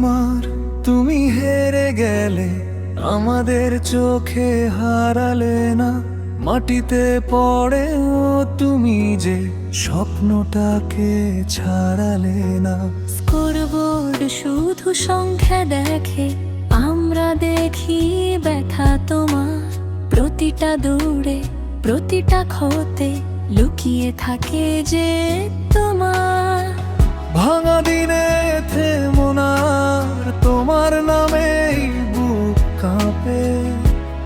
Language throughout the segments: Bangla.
নেইমার তুমি হেরে গেলে, আমাদের চোখে হারালে না। মাটিতে পড়েও তুমি যে স্বপ্নটাকে ছাড়ালে না। স্কোরবোর্ড শুধু সংখ্যা দেখে, আমরা দেখি ব্যথা তোমার। প্রতিটা দৌড়ে, প্রতিটা ক্ষতে লুকিয়ে থাকে যে তোমার। ভাঙা দিনে থেমো না, তোমার নামেই বুক কাঁপে।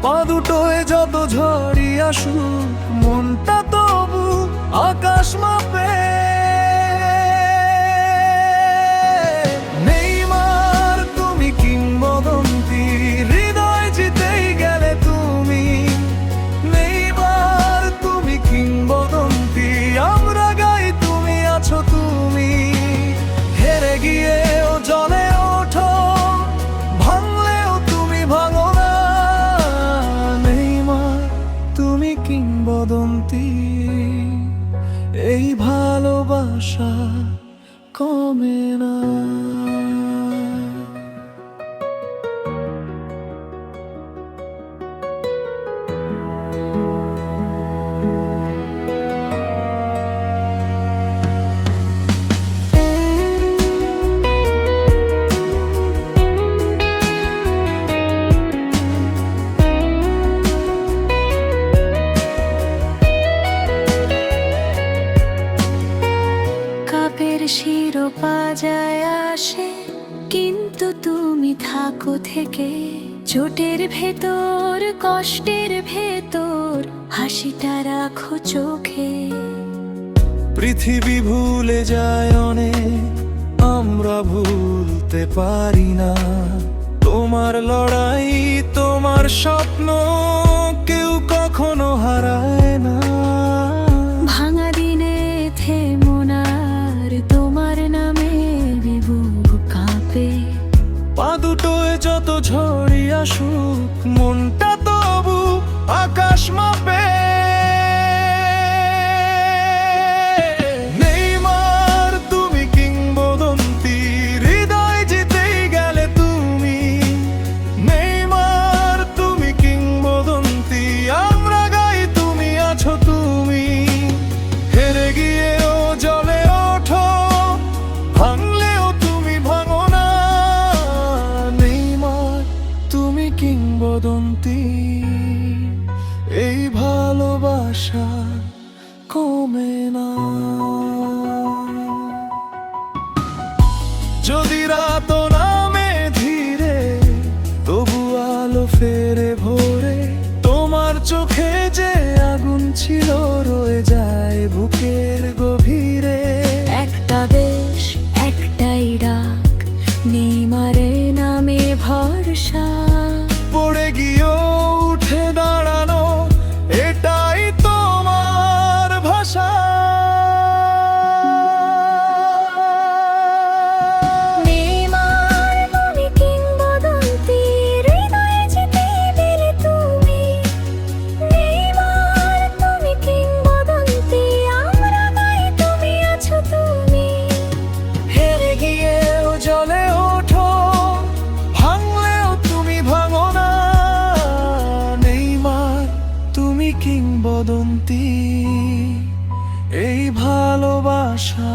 পা দুটোয় যত ঝড়ই আসুক, মনটা তবু আকাশ মাপে। নেইমার তুমি কিংবদন্তি, হৃদয় জিতেই গেলে তুমি। নেইমার তুমি কিংবদন্তি, আমরা গাই তুমি আছো তুমি। হেরে গিয়েও জলে ওঠো, ভাঙলেও তুমি ভাঙো না। নেইমার তুমি কিংবদন্তি, এই ভালোবাসা কমে না। কাপের শিরোপা যায় আসে, কিন্তু তুমি থাকো থেকে। চোটের ভেতর, কষ্টের ভেতর হাসিটা রাখো চোখে। পৃথিবী ভুলে যায় অনেক, আমরা ভুলতে পারি না। তোমার লড়াই, তোমার স্বপ্ন কেউ কখনো হারায় না। ভাঙা দিনে থেমো না, তোমার নামে বুক কাঁপে। পা দুটোয় যত ঝড়ই আসুক, মনটা তবু আকাশ মাপে। নেইমার তুমি কিংবদন্তি, হৃদয় জিতেই গেলে তুমি। নেইমার তুমি কিংবদন্তি, আমরা গাই তুমি আছো তুমি। হেরে গিয়েও জলে ওঠো, ভাঙলেও তুমি ভাঙো না। নেইমার তুমি কিংবদন্তি, এই ভালোবাসা কমে না। যদি রাত নামে ধীরে, তবু আলো ফেরে ভোরে। তোমার চোখে যে আগুন ছিল, রয়ে যায় বুকের গভীরে। একটা দেশ, একটাই ডাক, নেইমারে নামে ভরসা। পড়ে গিয়েও উঠে দাঁড়ানো, এটাই তোমার ভাষা। নেইমার তুমি কিংবদন্তি, হৃদয়ে জিতেই গেলে তুমি। নেইমার তুমি কিংবদন্তি, আমরা গাই তুমি আছো তুমি। হেরে গিয়েও জলে ওঠো, ভাঙলেও তুমি ভাঙো না। নেইমার তুমি কিংবদন্তি, এই ভালোবাসা